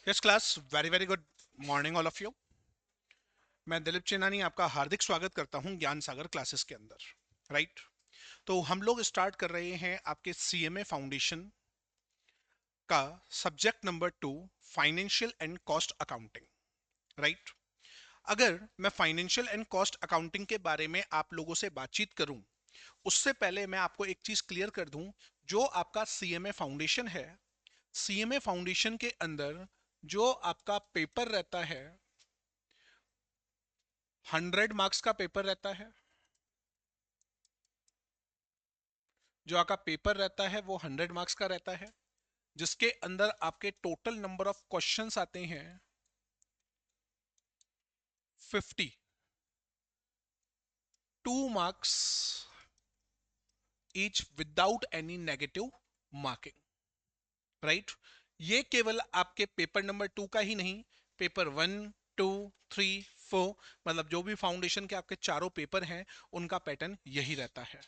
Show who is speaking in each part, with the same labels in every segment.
Speaker 1: Yes class, very very good morning all of you. मैं दिलीप चेनानी आपका हार्दिक स्वागत करता हूं ज्ञान सागर क्लासेस के अंदर। राइट। तो हम लोग स्टार्ट कर रहे हैं आपके सीएमए फाउंडेशन का subject number 2, financial and cost accounting. Right. अगर मैं फाइनेंशियल एंड कॉस्ट अकाउंटिंग के बारे में आप लोगों से बातचीत करूं, उससे पहले मैं आपको एक चीज क्लियर कर दूं। जो आपका सीएमए फाउंडेशन है, सीएमए फाउंडेशन के अंदर जो आपका पेपर रहता है, 100 मार्क्स का पेपर रहता है। जो आपका पेपर रहता है वो 100 मार्क्स का रहता है, जिसके अंदर आपके टोटल नंबर ऑफ क्वेश्चंस आते हैं 50। 2 marks each without any negative marking. Right. ये केवल आपके पेपर नंबर 2 का ही नहीं, पेपर 1, 2, 3, 4, मतलब जो भी फाउंडेशन के आपके चारों पेपर हैं उनका पैटर्न यही रहता है।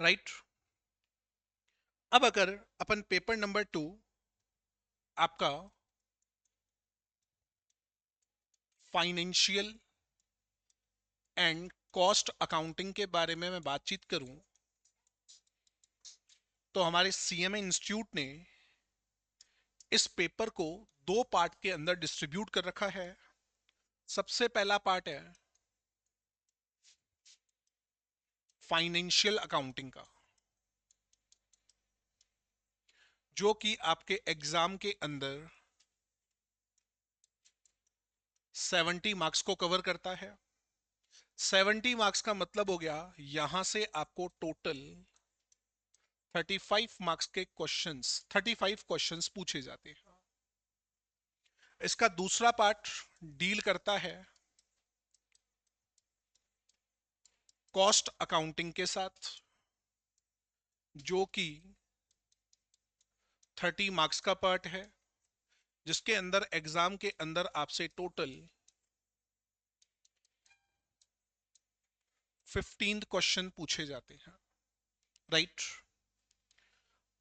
Speaker 1: राइट। अब अगर अपन पेपर नंबर 2 आपका फाइनेंशियल एंड कॉस्ट अकाउंटिंग के बारे में मैं बातचीत करूं, तो हमारे सीएमए इंस्टीट्यूट ने इस पेपर को 2 पार्ट के अंदर डिस्ट्रीब्यूट कर रखा है। सबसे पहला पार्ट है फाइनेंशियल अकाउंटिंग का, जो कि आपके एग्जाम के अंदर 70 मार्क्स को कवर करता है। 70 मार्क्स का मतलब हो गया यहां से आपको टोटल 35 मार्क्स के क्वेश्चंस, 35 क्वेश्चंस पूछे जाते हैं। इसका दूसरा पार्ट डील करता है कॉस्ट अकाउंटिंग के साथ, जो कि 30 मार्क्स का पार्ट है, जिसके अंदर एग्जाम के अंदर आपसे टोटल 15 क्वेश्चन पूछे जाते हैं। राइट।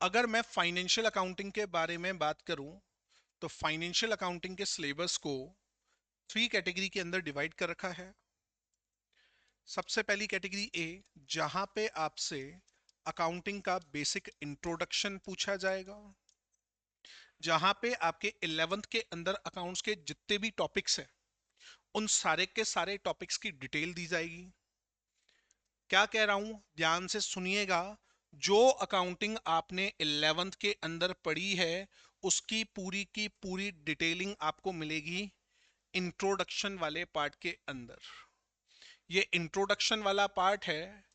Speaker 1: अगर मैं फाइनेंशियल अकाउंटिंग के बारे में बात करूं, तो फाइनेंशियल अकाउंटिंग के सिलेबस को 3 कैटेगरी के अंदर डिवाइड कर रखा है। सबसे पहली कैटेगरी ए, जहां पे आपसे अकाउंटिंग का बेसिक इंट्रोडक्शन पूछा जाएगा, जहां पे आपके 11th के अंदर अकाउंट्स के जितने भी टॉपिक्स हैं उन सारे के सारे टॉपिक्स की डिटेल दी जाएगी। क्या कह रहा हूं, ध्यान से सुनिएगा। जो अकाउंटिंग आपने 11th के अंदर पढ़ी है उसकी पूरी की पूरी डिटेलिंग आपको मिलेगी इंट्रोडक्शन वाले पार्ट के अंदर। ये इंट्रोडक्शन वाला पार्ट है,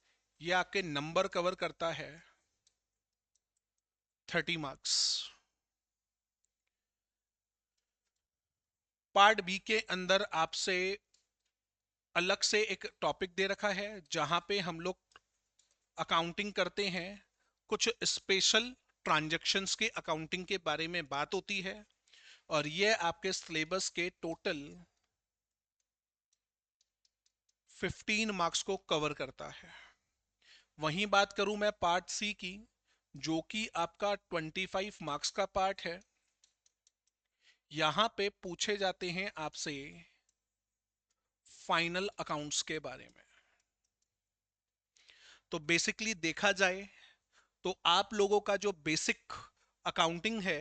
Speaker 1: ये आपके नंबर कवर करता है 30 मार्क्स। पार्ट बी के अंदर आपसे अलग से एक टॉपिक दे रखा है, जहां पे हम लोग अकाउंटिंग करते हैं, कुछ स्पेशल ट्रांजैक्शंस के अकाउंटिंग के बारे में बात होती है, और ये आपके सिलेबस के टोटल 15 मार्क्स को कवर करता है। वहीं बात करूं मैं पार्ट सी की, जो कि आपका 25 मार्क्स का पार्ट है। यहां पे पूछे जाते हैं आपसे फाइनल अकाउंट्स के बारे में। तो बेसिकली देखा जाए तो आप लोगों का जो बेसिक अकाउंटिंग है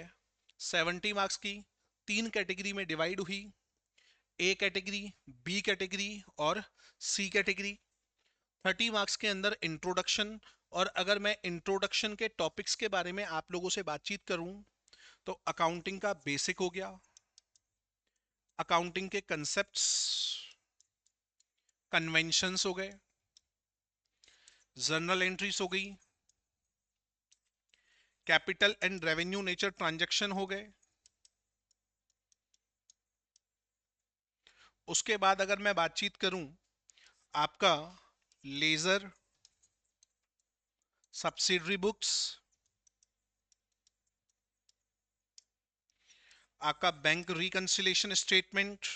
Speaker 1: 70 मार्क्स की 3 कैटेगरी में डिवाइड हुई, ए कैटेगरी, बी कैटेगरी और सी कैटेगरी। 30 मार्क्स के अंदर इंट्रोडक्शन, और अगर मैं इंट्रोडक्शन के टॉपिक्स के बारे में आप लोगों से बातचीत करूं, तो अकाउंटिंग का बेसिक हो गया, अकाउंटिंग के कंसेप्ट्स, कन्वेंशंस हो गए, जर्नल एंट्रीज हो गई, capital and revenue nature transaction हो गए। उसके बाद अगर मैं बातचीत करूं, आपका लेजर, सब्सिडरी बुक्स, आपका बैंक रिकंसिलिएशन स्टेटमेंट,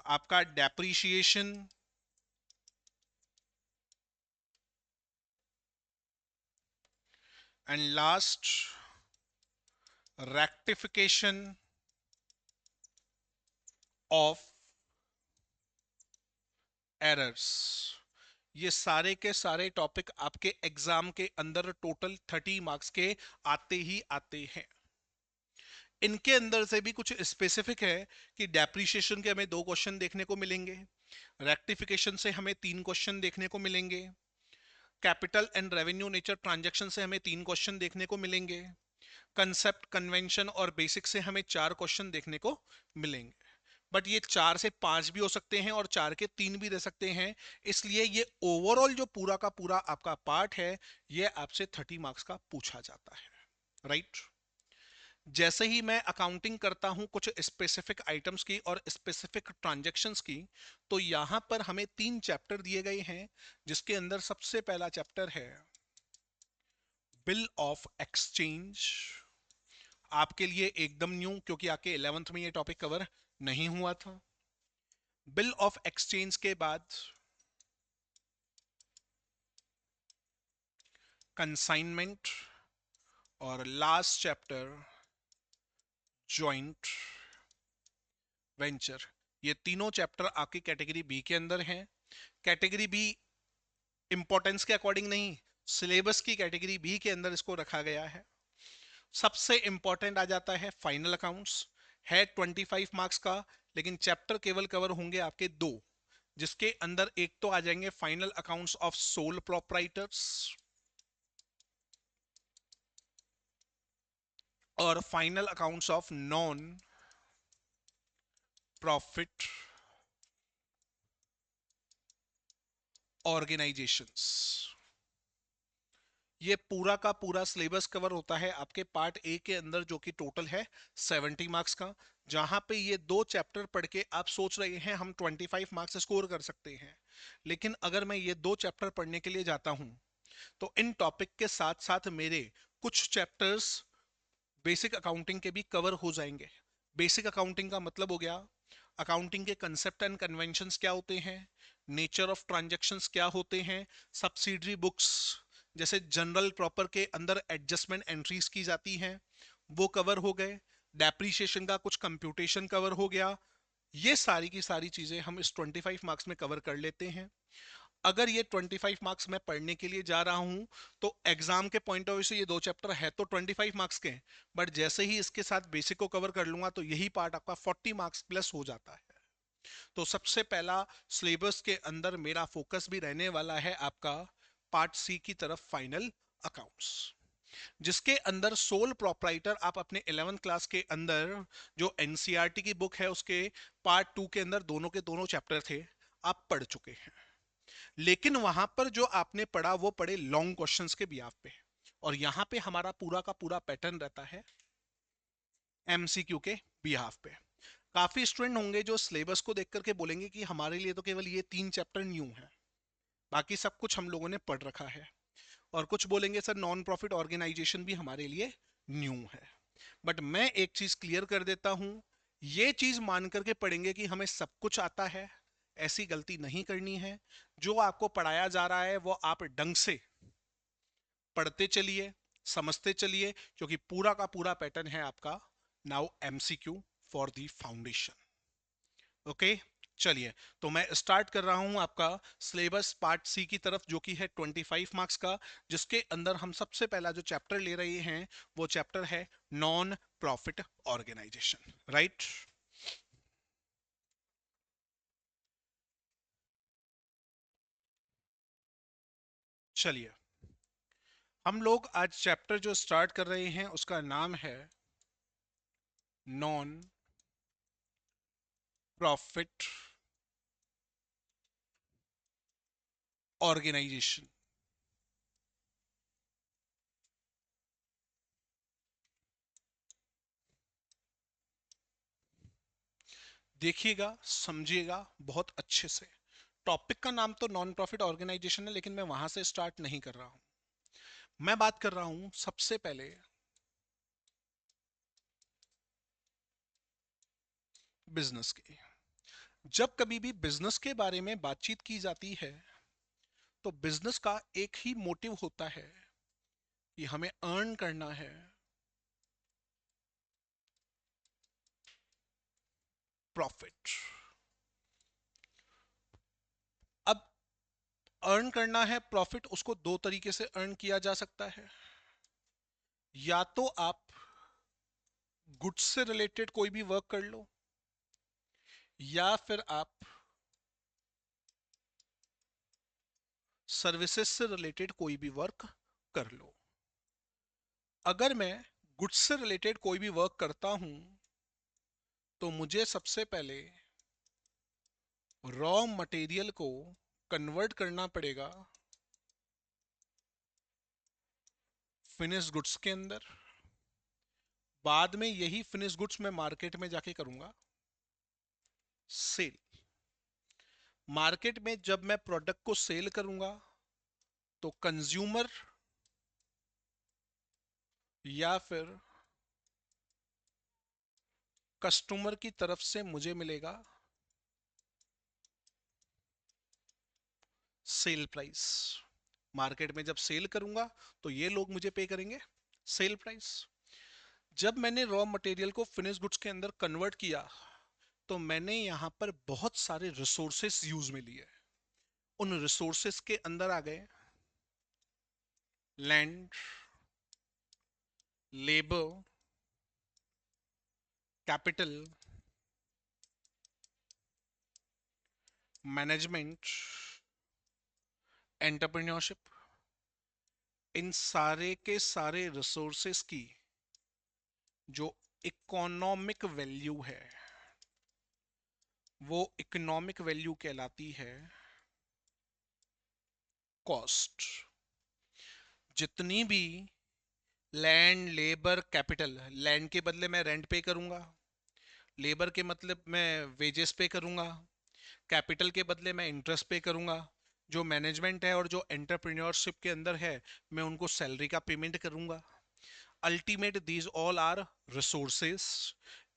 Speaker 1: आपका depreciation, and last rectification of errors. ये सारे के सारे टॉपिक आपके एग्जाम के अंदर टोटल 30 मार्क्स के आते ही आते हैं। इनके अंदर से भी कुछ स्पेसिफिक है कि डेप्रीशिएशन के हमें 2 क्वेश्चन देखने को मिलेंगे, रेक्टिफिकेशन से हमें 3 क्वेश्चन देखने को मिलेंगे, capital and revenue nature transaction से हमें 3 क्वेश्चन देखने को मिलेंगे, कंसेप्ट, कन्वेंशन और बेसिक से हमें 4 क्वेश्चन देखने को मिलेंगे। बट ये 4 से 5 भी हो सकते हैं और 4 के 3 भी रह सकते हैं। इसलिए ये ओवरऑल जो पूरा का पूरा आपका पार्ट है, ये आपसे 30 मार्क्स का पूछा जाता है, राइट। जैसे ही मैं अकाउंटिंग करता हूं कुछ स्पेसिफिक आइटम्स की और स्पेसिफिक ट्रांजैक्शंस की, तो यहां पर हमें 3 चैप्टर दिए गए हैं, जिसके अंदर सबसे पहला चैप्टर है बिल ऑफ एक्सचेंज। आपके लिए एकदम न्यू, क्योंकि आपके 11th में ये टॉपिक कवर नहीं हुआ था। बिल ऑफ एक्सचेंज के बाद कंसाइनमेंट और लास्ट चैप्टर जॉइंट वेंचर। ये तीनों चैप्टर आपकी कैटेगरी बी के अंदर हैं। कैटेगरी बी इंपॉर्टेंस के अकॉर्डिंग नहीं, सिलेबस की कैटेगरी बी के अंदर इसको रखा गया है। सबसे इंपॉर्टेंट आ जाता है फाइनल अकाउंट्स, है 25 मार्क्स का, लेकिन चैप्टर केवल कवर होंगे आपके 2, जिसके अंदर एक तो आ जाएंगे final accounts of sole proprietors और final accounts of non profit organisations. ये पूरा का पूरा सिलेबस कवर होता है आपके पार्ट ए के अंदर, जो कि टोटल है 70 मार्क्स का। जहां पे ये 2 चैप्टर पढ़ के आप सोच रहे हैं हम 25 मार्क्स स्कोर कर सकते हैं, लेकिन अगर मैं ये 2 चैप्टर पढ़ने के लिए जाता हूं तो इन टॉपिक के साथ साथ मेरे कुछ चैप्टर्स बेसिक अकाउंटिंग के भी कवर हो जाएंगे। बेसिक अकाउंटिंग का मतलब हो गया अकाउंटिंग के कंसेप्ट एंड कन्वेंशंस क्या होते हैं, नेचर ऑफ ट्रांजैक्शंस क्या होते हैं, सब्सिडरी बुक्स जैसे जनरल प्रॉपर के अंदर एडजस्टमेंट एंट्रीज की जाती हैं, वो कवर हो गए। डेप्रीशिएशन का कुछ कंप्यूटेशन कवर हो गया। ये सारी की सारी चीजें हम इस 25 मार्क्स में कवर कर लेते हैं। अगर ये 25 मार्क्स मैं पढ़ने के लिए जा रहा हूं तो एग्जाम के पॉइंट ऑफ व्यू से ये 2 चैप्टर है तो 25 मार्क्स के, बट जैसे ही इसके साथ बेसिक को कवर कर लूंगा तो यही पार्ट आपका 40 मार्क्स प्लस हो जाता है। तो सबसे पहला सिलेबस के अंदर मेरा फोकस भी रहने वाला है आपका पार्ट सी की तरफ, फाइनल अकाउंट्स, जिसके अंदर सोल प्रोप्राइटर आप अपने 11th क्लास के अंदर जो एनसीईआरटी की बुक है उसके पार्ट 2 के अंदर दोनों के दोनों चैप्टर थे, आप पढ़ चुके हैं। लेकिन वहां पर जो आपने पढ़ा वो पढ़े लॉन्ग क्वेश्चंस के बिहाफ पे, और यहां पे हमारा पूरा का पूरा पैटर्न रहता है एमसीक्यू के बिहाफ पे। काफी स्टूडेंट होंगे जो सिलेबस को देख करके बोलेंगे कि हमारे लिए तो केवल ये 3 चैप्टर न्यू है, बाकी सब कुछ हम लोगों ने पढ़ रखा है। और कुछ बोलेंगे सर नॉन प्रॉफिट ऑर्गेनाइजेशन भी हमारे लिए न्यू है। बट मैं एक चीज क्लियर कर देता हूं, ये चीज मान करके पढ़ेंगे कि हमें सब कुछ आता है, ऐसी गलती नहीं करनी है। जो आपको पढ़ाया जा रहा है वो आप ढंग से पढ़ते चलिए, समझते चलिए, क्योंकि पूरा का पूरा पैटर्न है आपका now MCQ for the foundation. Okay, चलिए, तो मैं स्टार्ट कर रहा हूं आपका सिलेबस पार्ट सी की तरफ, जो कि है 25 मार्क्स का, जिसके अंदर हम सबसे पहला जो चैप्टर ले रहे हैं वो चैप्टर है नॉन प्रॉफिट ऑर्गेनाइजेशन, राइट। चलिए, हम लोग आज चैप्टर जो स्टार्ट कर रहे हैं उसका नाम है नॉन प्रॉफिट ऑर्गेनाइजेशन। देखिएगा, समझिएगा बहुत अच्छे से। टॉपिक का नाम तो नॉन प्रॉफिट ऑर्गेनाइजेशन है, लेकिन मैं वहां से स्टार्ट नहीं कर रहा हूं। मैं बात कर रहा हूं सबसे पहले बिजनेस की। जब कभी भी बिजनेस के बारे में बातचीत की जाती है तो बिजनेस का एक ही मोटिव होता है कि हमें अर्न करना है, प्रॉफिट। अब अर्न करना है प्रॉफिट, उसको दो तरीके से अर्न किया जा सकता है। या तो आप गुड्स से रिलेटेड कोई भी वर्क कर लो, या फिर आप सर्विसेज से रिलेटेड कोई भी वर्क कर लो। अगर मैं गुड्स से रिलेटेड कोई भी वर्क करता हूं तो मुझे सबसे पहले रॉ मटेरियल को कन्वर्ट करना पड़ेगा फिनिश गुड्स के अंदर। बाद में यही फिनिश गुड्स मैं मार्केट में जाके करूंगा सेल। मार्केट में जब मैं प्रोडक्ट को सेल करूंगा तो कंज्यूमर या फिर कस्टमर की तरफ से मुझे मिलेगा सेल प्राइस। मार्केट में जब सेल करूंगा तो ये लोग मुझे पे करेंगे सेल प्राइस। जब मैंने रॉ मटेरियल को फिनिश गुड्स के अंदर कन्वर्ट किया तो मैंने यहां पर बहुत सारे रिसोर्सेस यूज में लिए। उन रिसोर्सेस के अंदर आ गए land, labour, capital, management, entrepreneurship. इन सारे के सारे रिसोर्सेस की जो इकोनॉमिक वैल्यू है वो इकोनॉमिक वैल्यू कहलाती है कॉस्ट। जितनी भी लैंड, लेबर, कैपिटल, लैंड के बदले मैं रेंट पे करूंगा, लेबर के मतलब मैं वेजेस पे करूंगा, कैपिटल के बदले मैं इंटरेस्ट पे करूंगा, जो मैनेजमेंट है और जो एंटरप्रेन्योरशिप के अंदर है मैं उनको सैलरी का पेमेंट करूंगा। Ultimate these all are resources.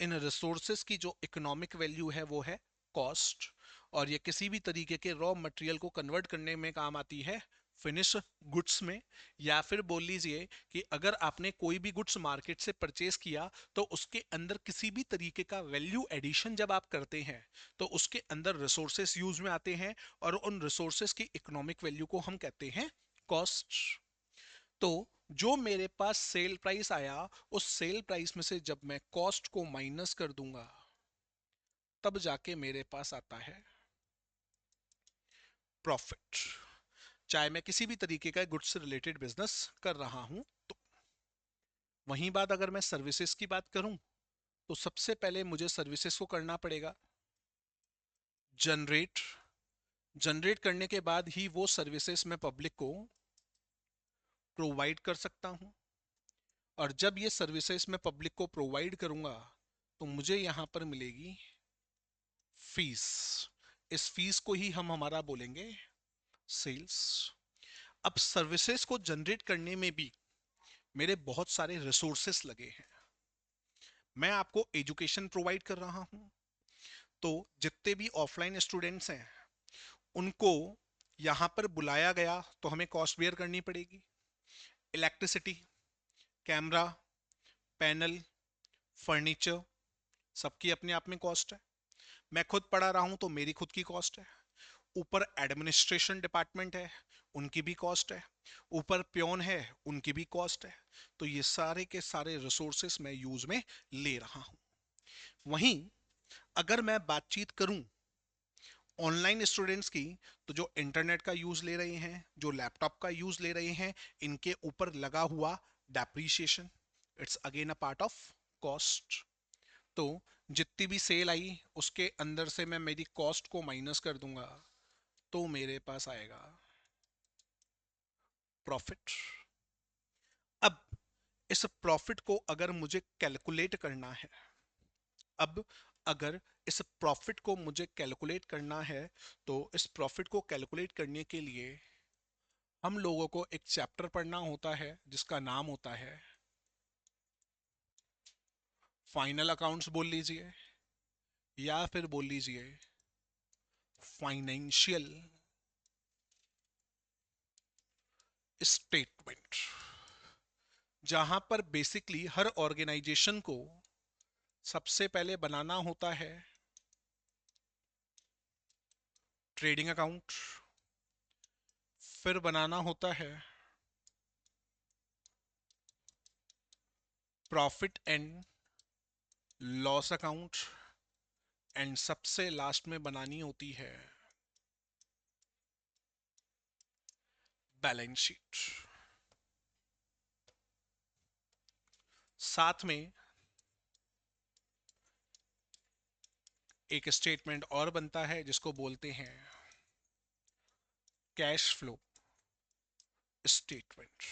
Speaker 1: इन रिसोर्सेस की जो इकोनॉमिक वैल्यू है वो है कॉस्ट। और ये किसी भी तरीके के रॉ मटेरियल को कन्वर्ट करने में काम आती है फिनिश गुड्स में। या फिर बोल लीजिए कि अगर आपने कोई भी गुड्स मार्केट से परचेज किया तो उसके अंदर किसी भी तरीके का वैल्यू एडिशन जब आप करते हैं तो उसके अंदर रिसोर्सेस यूज में आते हैं और उन रिसोर्सेस की इकोनॉमिक वैल्यू को हम कहते हैं कॉस्ट। तो जो मेरे पास सेल प्राइस आया उस सेल प्राइस में से जब मैं कॉस्ट को माइनस कर दूंगा तब जाके मेरे पास आता है प्रॉफिट। चाहे मैं किसी भी तरीके का गुड्स से रिलेटेड बिजनेस कर रहा हूं तो। वहीं बात अगर मैं सर्विसेज की बात करूं तो सबसे पहले मुझे सर्विसेज को करना पड़ेगा जनरेट। जनरेट करने के बाद ही वो सर्विसेज मैं पब्लिक को प्रोवाइड कर सकता हूं। और जब ये सर्विसेज मैं पब्लिक को प्रोवाइड करूंगा तो मुझे यहां पर मिलेगी फीस। इस फीस को ही हम हमारा बोलेंगे सेल्स। अब सर्विसेज को जनरेट करने में भी मेरे बहुत सारे रिसोर्सेस लगे हैं। मैं आपको एजुकेशन प्रोवाइड कर रहा हूं तो जितने भी ऑफलाइन स्टूडेंट्स हैं उनको यहां पर बुलाया गया तो हमें कॉस्ट बेयर करनी पड़ेगी। इलेक्ट्रिसिटी, कैमरा, पैनल, फर्नीचर, सबकी अपने आप में कॉस्ट है। मैं खुद पढ़ा रहा हूं तो मेरी खुद की कॉस्ट है। ऊपर एडमिनिस्ट्रेशन डिपार्टमेंट है, उनकी भी कॉस्ट है। ऊपर प्योन है, उनकी भी कॉस्ट है। तो ये सारे के सारे रिसोर्सेस मैं यूज में ले रहा हूं। वहीं अगर मैं बातचीत करूं ऑनलाइन स्टूडेंट्स की तो जो इंटरनेट का यूज ले रहे हैं, जो लैपटॉप का यूज ले रहे हैं, इनके ऊपर लगा हुआ depreciation, it's again a part of cost. तो जितनी भी सेल आई उसके अंदर से मैं मेरी कॉस्ट को माइनस कर दूंगा तो मेरे पास आएगा प्रॉफिट। अब इस प्रॉफिट को अगर मुझे कैलकुलेट करना है, अब अगर इस प्रॉफिट को मुझे कैलकुलेट करना है तो इस प्रॉफिट को कैलकुलेट करने के लिए हम लोगों को एक चैप्टर पढ़ना होता है जिसका नाम होता है फाइनल अकाउंट्स बोल लीजिए या फिर बोल लीजिए फाइनेंशियल स्टेटमेंट, जहां पर बेसिकली हर ऑर्गेनाइजेशन को सबसे पहले बनाना होता है ट्रेडिंग अकाउंट, फिर बनाना होता है profit and loss account, and सबसे लास्ट में बनानी होती है बैलेंस शीट। साथ में एक स्टेटमेंट और बनता है जिसको बोलते हैं कैश फ्लो स्टेटमेंट।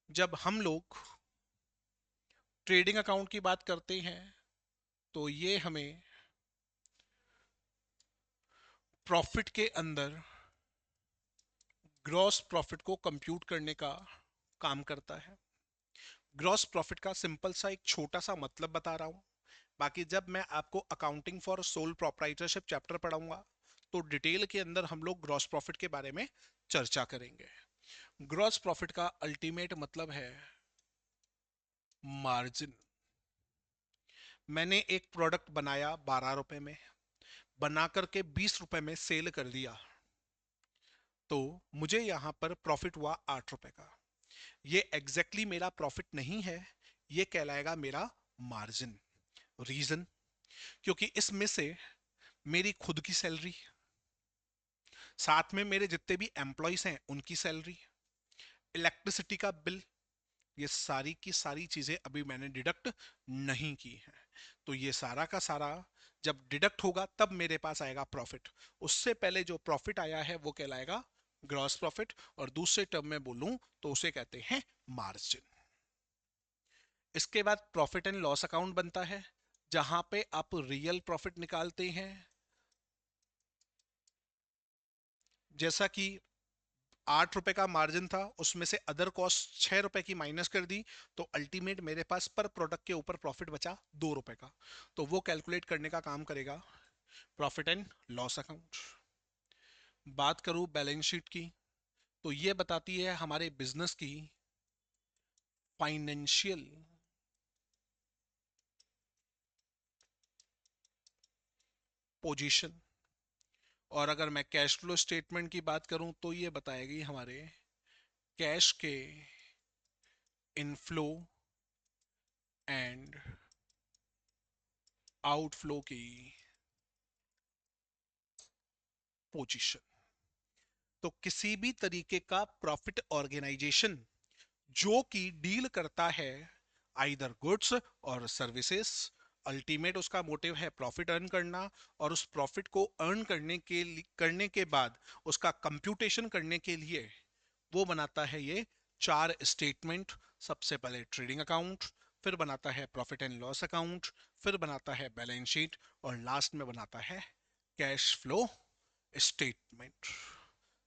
Speaker 1: जब हम लोग ट्रेडिंग अकाउंट की बात करते हैं तो ये हमें प्रॉफिट के अंदर ग्रॉस प्रॉफिट को कंप्यूट करने का काम करता है। ग्रॉस प्रॉफिट का सिंपल सा एक छोटा सा मतलब बता रहा हूं, बाकी जब मैं आपको accounting for sole proprietorship chapter पढ़ाऊंगा तो डिटेल के अंदर हम लोग ग्रॉस प्रॉफिट के बारे में चर्चा करेंगे। ग्रॉस प्रॉफिट का अल्टीमेट मतलब है मार्जिन। मैंने एक प्रोडक्ट बनाया 12 रुपए में, बना करके 20 रुपए में सेल कर दिया, तो मुझे यहां पर प्रॉफिट हुआ 8 रुपए का। ये एग्जैक्टली मेरा प्रॉफिट नहीं है, ये कहलाएगा मेरा मार्जिन। रीजन, क्योंकि इसमें से मेरी खुद की सैलरी, साथ में मेरे जितने भी एम्प्लॉइज हैं उनकी सैलरी, इलेक्ट्रिसिटी का बिल, ये सारी की सारी चीजें अभी मैंने डिडक्ट नहीं की है। तो ये सारा का सारा जब डिडक्ट होगा तब मेरे पास आएगा प्रॉफिट। उससे पहले जो प्रॉफिट आया है वो कहलाएगा ग्रॉस प्रॉफिट, और दूसरे टर्म में बोलूं तो उसे कहते हैं मार्जिन। इसके बाद प्रॉफिट एंड लॉस अकाउंट बनता है, जहां पे आप रियल प्रॉफिट निकालते हैं। जैसा कि 8 रुपए का मार्जिन था, उसमें से अदर कॉस्ट 6 रुपए की माइनस कर दी, तो अल्टीमेट मेरे पास पर प्रोडक्ट के ऊपर प्रॉफिट बचा 2 रुपए का। तो वो कैलकुलेट करने का काम करेगा प्रॉफिट एंड लॉस अकाउंट। बात करूं बैलेंस शीट की, तो ये बताती है हमारे बिजनेस की फाइनेंशियल पोजीशन। और अगर मैं कैश फ्लो स्टेटमेंट की बात करूं तो ये बताएगी हमारे कैश के इनफ्लो एंड आउटफ्लो की पोजीशन। तो किसी भी तरीके का प्रॉफिट ऑर्गेनाइजेशन जो कि डील करता है आइदर गुड्स और सर्विसेज, अल्टीमेट उसका मोटिव है प्रॉफिट अर्न करना, और उस प्रॉफिट को अर्न करने के बाद उसका कंप्यूटेशन करने के लिए वो बनाता है ये 4 स्टेटमेंट। सबसे पहले ट्रेडिंग अकाउंट, फिर बनाता है प्रॉफिट एंड लॉस अकाउंट, फिर बनाता है बैलेंस शीट, और लास्ट में बनाता है कैश फ्लो स्टेटमेंट।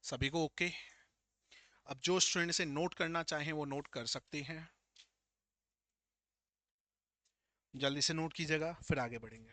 Speaker 1: सभी को ओके? अब जो स्टूडेंट से नोट करना चाहें वो नोट कर सकते हैं, जल्दी से नोट कीजिएगा फिर आगे बढ़ेंगे।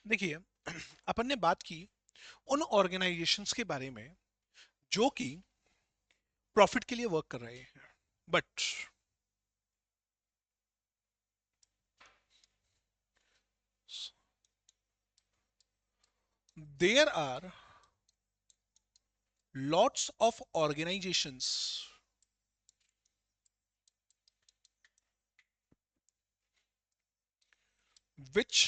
Speaker 1: देखिए, अपन ने बात की उन ऑर्गेनाइजेशंस के बारे में जो कि प्रॉफिट के लिए वर्क कर रहे हैं, but there are lots of organizations which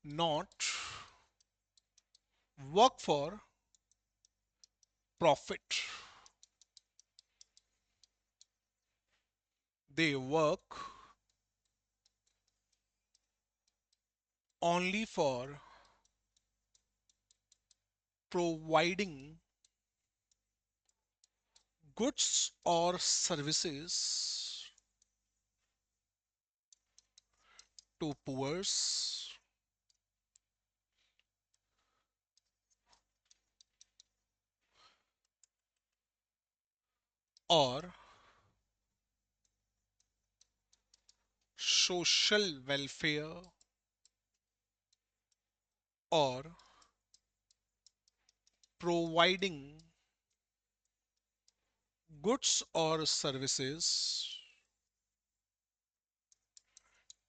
Speaker 1: not work for profit. They work only for providing goods or services to poors or social welfare or providing goods or services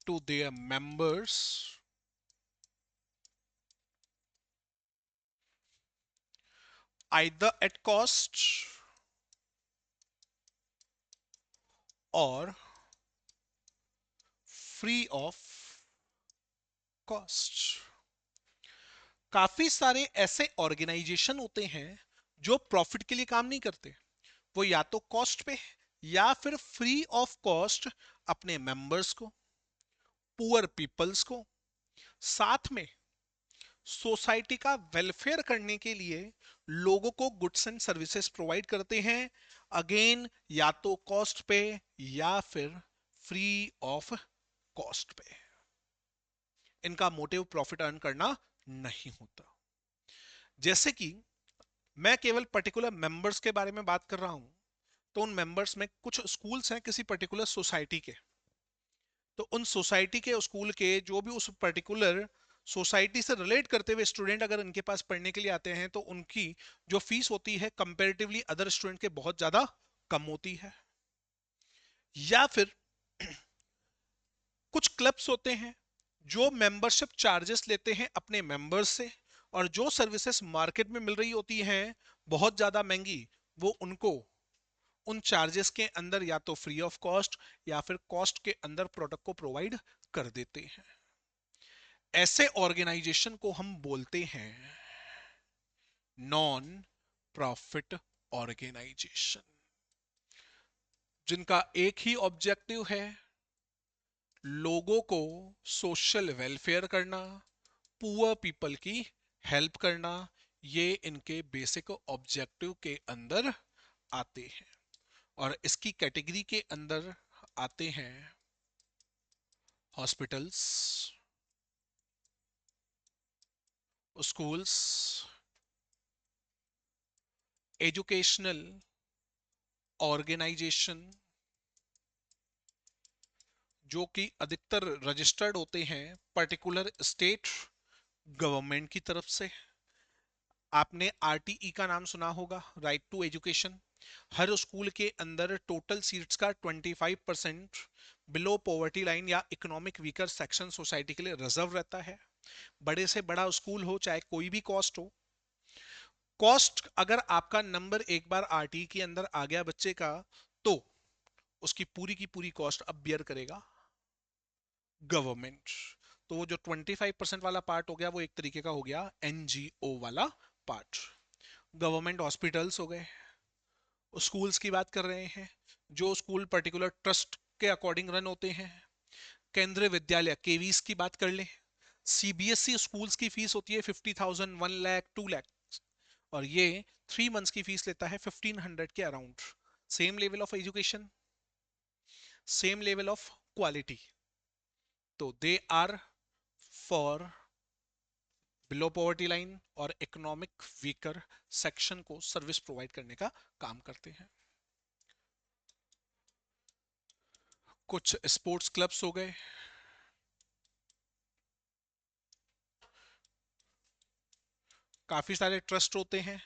Speaker 1: to their members either at cost or free of cost. काफी सारे ऐसे organisation होते हैं जो profit के लिए काम नहीं करते, वो या तो कॉस्ट पे या फिर फ्री ऑफ कॉस्ट अपने मेंबर्स को, पुअर पीपल्स को, साथ में सोसाइटी का वेलफेयर करने के लिए लोगों को गुड्स एंड सर्विसेज प्रोवाइड करते हैं, अगेन या तो कॉस्ट पे या फिर फ्री ऑफ कॉस्ट पे। इनका मोटिव प्रॉफिट अर्न करना नहीं होता। जैसे कि मैं केवल पर्टिकुलर मेंबर्स के बारे में बात कर रहा हूं, तो उन मेंबर्स में कुछ स्कूल्स हैं किसी पर्टिकुलर सोसाइटी के, तो उन सोसाइटी के स्कूल के जो भी उस पर्टिकुलर सोसाइटी से रिलेट करते हुए स्टूडेंट अगर इनके पास पढ़ने के लिए आते हैं तो उनकी जो फीस होती है कंपैरेटिवली अदर स्टूडेंट के बहुत ज्यादा कम होती है। या फिर कुछ क्लब्स होते हैं जो मेंबरशिप चार्जेस लेते हैं अपने मेंबर्स से, और जो सर्विसेज मार्केट में मिल रही होती हैं बहुत ज्यादा महंगी, वो उनको उन चार्जेस के अंदर या तो फ्री ऑफ कॉस्ट या फिर कॉस्ट के अंदर प्रोडक्ट को प्रोवाइड कर देते हैं। ऐसे ऑर्गेनाइजेशन को हम बोलते हैं नॉन प्रॉफिट ऑर्गेनाइजेशन, जिनका एक ही ऑब्जेक्टिव है लोगों को सोशल वेलफेयर करना, पुअर पीपल की हेल्प करना। ये इनके बेसिक ऑब्जेक्टिव के अंदर आते हैं, और इसकी कैटेगरी के अंदर आते हैं हॉस्पिटल्स, स्कूल्स, एजुकेशनल ऑर्गेनाइजेशन जो कि अधिकतर रजिस्टर्ड होते हैं पर्टिकुलर स्टेट गवर्नमेंट की तरफ से। आपने आरटीई का नाम सुना होगा, राइट टू एजुकेशन। हर स्कूल के अंदर टोटल सीट्स का 25% बिलो पॉवर्टी लाइन या इकोनॉमिक वीकर सेक्शन सोसाइटी के लिए रिजर्व रहता है। बड़े से बड़ा स्कूल हो चाहे कोई भी कॉस्ट हो, कॉस्ट अगर आपका नंबर एक बार आरटी के अंदर आ गया बच्चे का, तो उसकी पूरी की पूरी कॉस्ट अब बियर करेगा गवर्नमेंट। तो वो जो 25% वाला पार्ट हो गया वो एक तरीके का हो गया एनजीओ वाला पार्ट। गवर्नमेंट हॉस्पिटल्स हो गए, स्कूल्स की बात कर रहे हैं जो स्कूल पर्टिकुलर ट्रस्ट के अकॉर्डिंग रन होते हैं। केंद्रीय विद्यालय केवीस की बात कर लें, सीबीएसई स्कूल्स की फीस होती है 50,000, 1 लाख, 2 लाख, और ये 3 मंथ्स की फीस लेता है 1500 के around. Same level of education, same level of quality, तो they are for below poverty line और इकोनॉमिक वीकर सेक्शन को सर्विस प्रोवाइड करने का काम करते हैं। कुछ स्पोर्ट्स क्लब्स हो गए, काफी सारे ट्रस्ट होते हैं।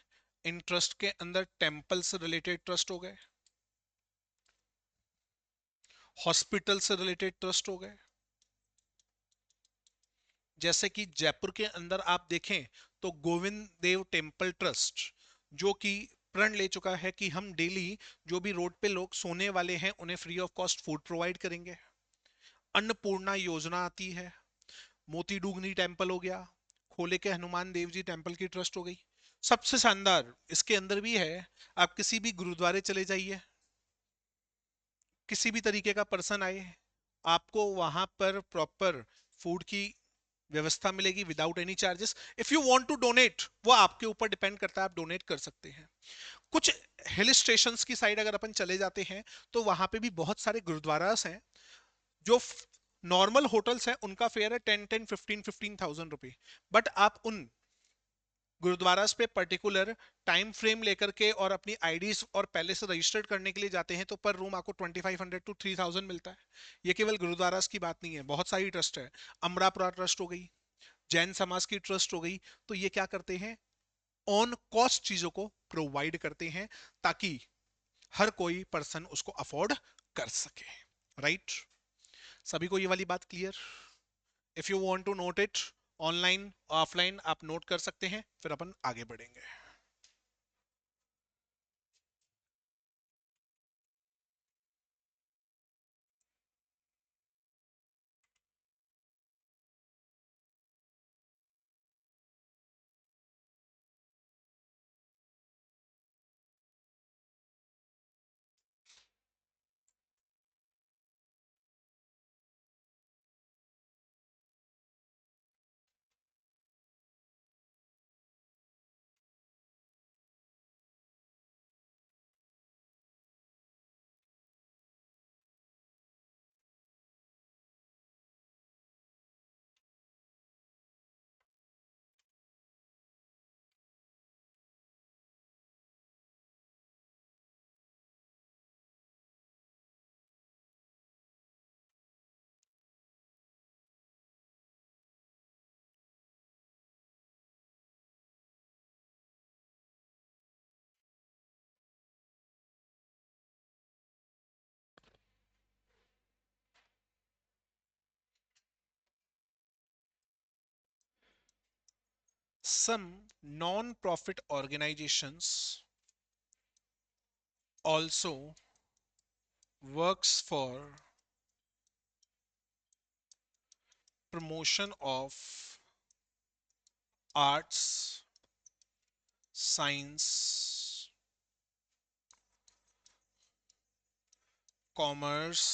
Speaker 1: इन ट्रस्ट के अंदर टेम्पल से रिलेटेड ट्रस्ट हो गए, हॉस्पिटल से रिलेटेड ट्रस्ट हो गए। जैसे कि जयपुर के अंदर आप देखें तो गोविंद देव टेम्पल ट्रस्ट, जो कि प्रण ले चुका है कि हम डेली जो भी रोड पे लोग सोने वाले हैं उन्हें free of cost food provide करेंगे। अन्नपूर्णा योजना आती है, मोती डूंगरी टेम्पल हो गया, खोले के हनुमान देव जी टेम्पल की ट्रस्ट हो गई। सबसे शानदार इसके अंदर भी है, आप किसी भी गुरुद्वारे चले जाइए, किसी भी तरीके का पर्सन आए, आपको वहां पर प्रॉपर फूड की व्यवस्था मिलेगी without any charges. If you want to donate, वो आपके ऊपर डिपेंड करता है, आप डोनेट कर सकते हैं। कुछ हिल स्टेशंस की साइड अगर अपन चले जाते हैं तो वहां पे भी बहुत सारे गुरुद्वारास हैं। जो नॉर्मल होटल्स हैं उनका फेयर है 10-10 15-15,000 रुपए, बट आप उन गुरुद्वारास पे पर्टिकुलर टाइम फ्रेम लेकर के और अपनी आईडीज और पहले से रजिस्टर्ड करने के लिए जाते हैं तो पर रूम आपको 2500 to 3000 मिलता है। ये केवल गुरुद्वारास की बात नहीं है, बहुत सारी ट्रस्ट है। अमरापुरा ट्रस्ट हो गई, जैन समाज की ट्रस्ट हो गई। तो ये क्या करते हैं, ऑन कॉस्ट चीजों को प्रोवाइड करते हैं ताकि हर कोई पर्सन उसको अफोर्ड कर सके। राइट? सभी को ये वाली बात clear? If you want to note it online offline आप नोट कर सकते हैं, फिर अपन आगे बढ़ेंगे। Some non-profit organizations also works for promotion of arts, science, commerce,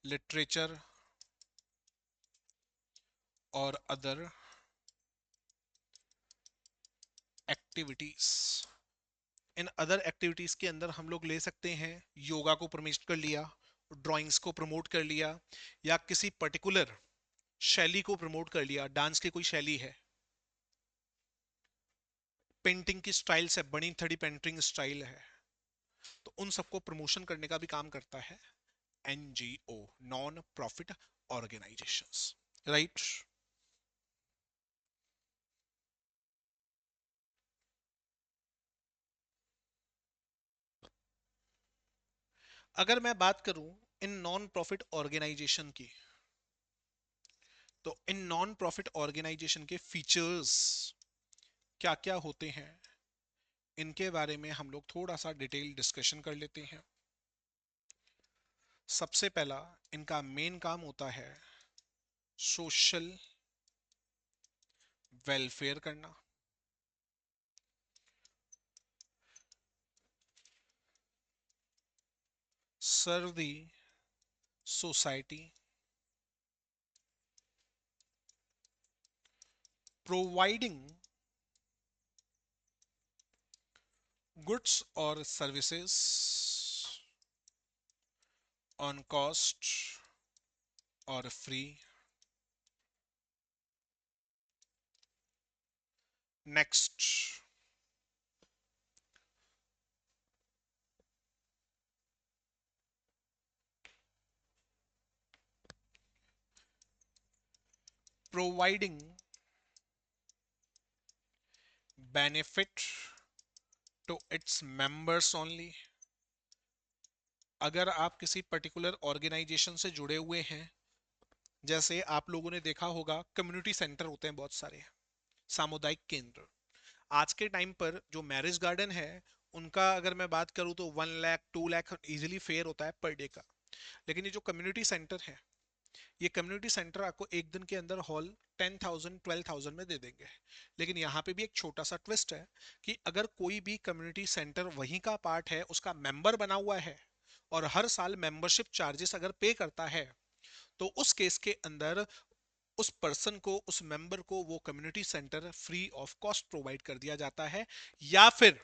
Speaker 1: literature और other activities. In other activities के अंदर हम लोग ले सकते हैं योगा को प्रमोट कर लिया, ड्राइंग्स को प्रमोट कर लिया, या किसी पर्टिकुलर शैली को प्रमोट कर लिया। डांस की कोई शैली है, पेंटिंग की स्टाइल से बनी थड़ी पेंटिंग स्टाइल है, तो उन सबको प्रमोशन करने का भी काम करता है NGO, non profit organisations. Right? अगर मैं बात करूं इन नॉन प्रॉफिट ऑर्गेनाइजेशन की, तो इन नॉन प्रॉफिट ऑर्गेनाइजेशन के फीचर्स क्या क्या होते हैं, इनके बारे में हम लोग थोड़ा सा डिटेल डिस्कशन कर लेते हैं। सबसे पहला इनका मेन काम होता है सोशल वेलफेयर करना, serve the society, providing goods और सर्विसेज ऑन कॉस्ट और free. Next, providing benefit to its members only. अगर आप किसी पर्टिकुलर ऑर्गेनाइजेशन से जुड़े हुए हैं, जैसे आप लोगों ने देखा होगा कम्युनिटी सेंटर होते हैं बहुत सारे, सामुदायिक केंद्र। आज के टाइम पर जो मैरिज गार्डन है, उनका अगर मैं बात करूं तो 1 लाख 2 लाख इजीली फेयर होता है पर डे का। लेकिन ये जो कम्युनिटी सेंटर है, ये कम्युनिटी सेंटर आपको एक दिन के अंदर हॉल 10,000 12,000 में दे देंगे। लेकिन यहाँ पे भी एक छोटा सा ट्विस्ट है कि अगर कोई भी कम्युनिटी सेंटर वहीं का पार्ट है, उसका मेंबर बना हुआ है और हर साल मेंबरशिप चार्जेस अगर पे करता है, तो उस केस के अंदर उस पर्सन को, उस मेंबर को वो community centre free of cost provide कर दिया जाता है। या फिर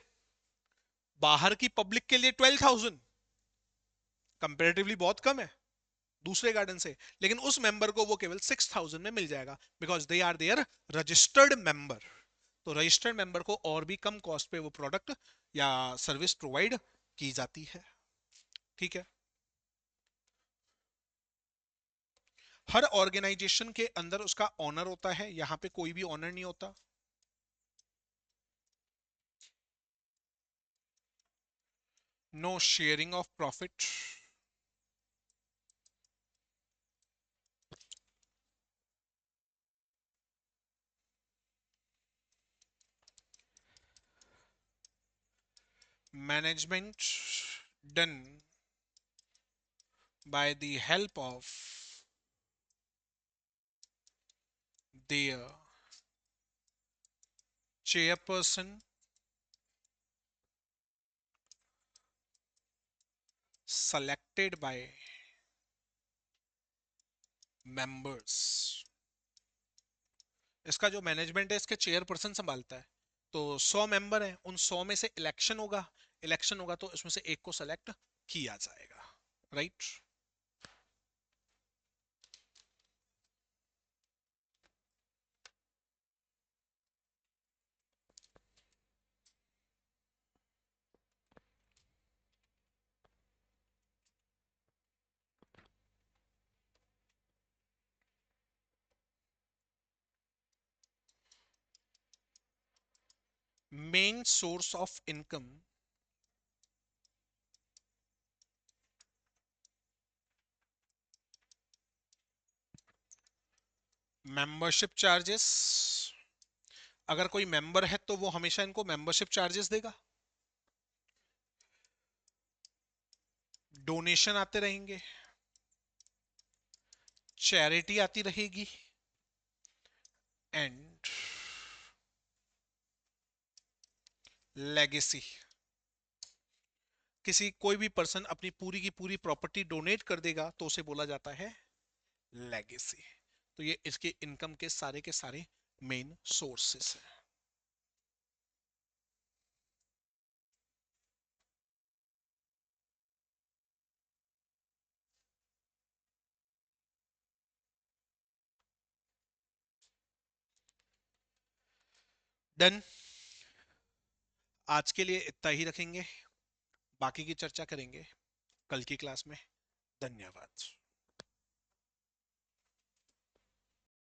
Speaker 1: बाहर की पब्लिक के लिए 12,000 कंपेरेटिवली बहुत कम है दूसरे गार्डन से, लेकिन उस मेंबर को वो केवल 6,000 में मिल जाएगा, because they are their registered member. तो रजिस्टर्ड मेंबर को और भी कम कॉस्ट पे वो प्रोडक्ट या सर्विस प्रोवाइड की जाती है। ठीक है। हर ऑर्गेनाइजेशन के अंदर उसका ऑनर होता है, यहां पे कोई भी ऑनर नहीं होता। No sharing of profit. Management done by the help of their chairperson selected by members। इसका जो मैनेजमेंट है, इसके चेयरपर्सन संभालता है। तो 100 मेंबर हैं, उन 100 में से इलेक्शन होगा तो इसमें से एक को सेलेक्ट किया जाएगा। Right. Main source of income. Membership charges. अगर कोई मेंबर है तो वो हमेशा इनको मेंबरशिप चार्जेस देगा। डोनेशन आते रहेंगे, चैरिटी आती रहेगी, एंड लेगेसी। किसी कोई भी पर्सन अपनी पूरी की पूरी प्रॉपर्टी डोनेट कर देगा तो उसे बोला जाता है लेगेसी। तो ये इसके इनकम के सारे मेन सोर्सेस हैं। डन। आज के लिए इतना ही रखेंगे, बाकी की चर्चा करेंगे कल की क्लास में। धन्यवाद।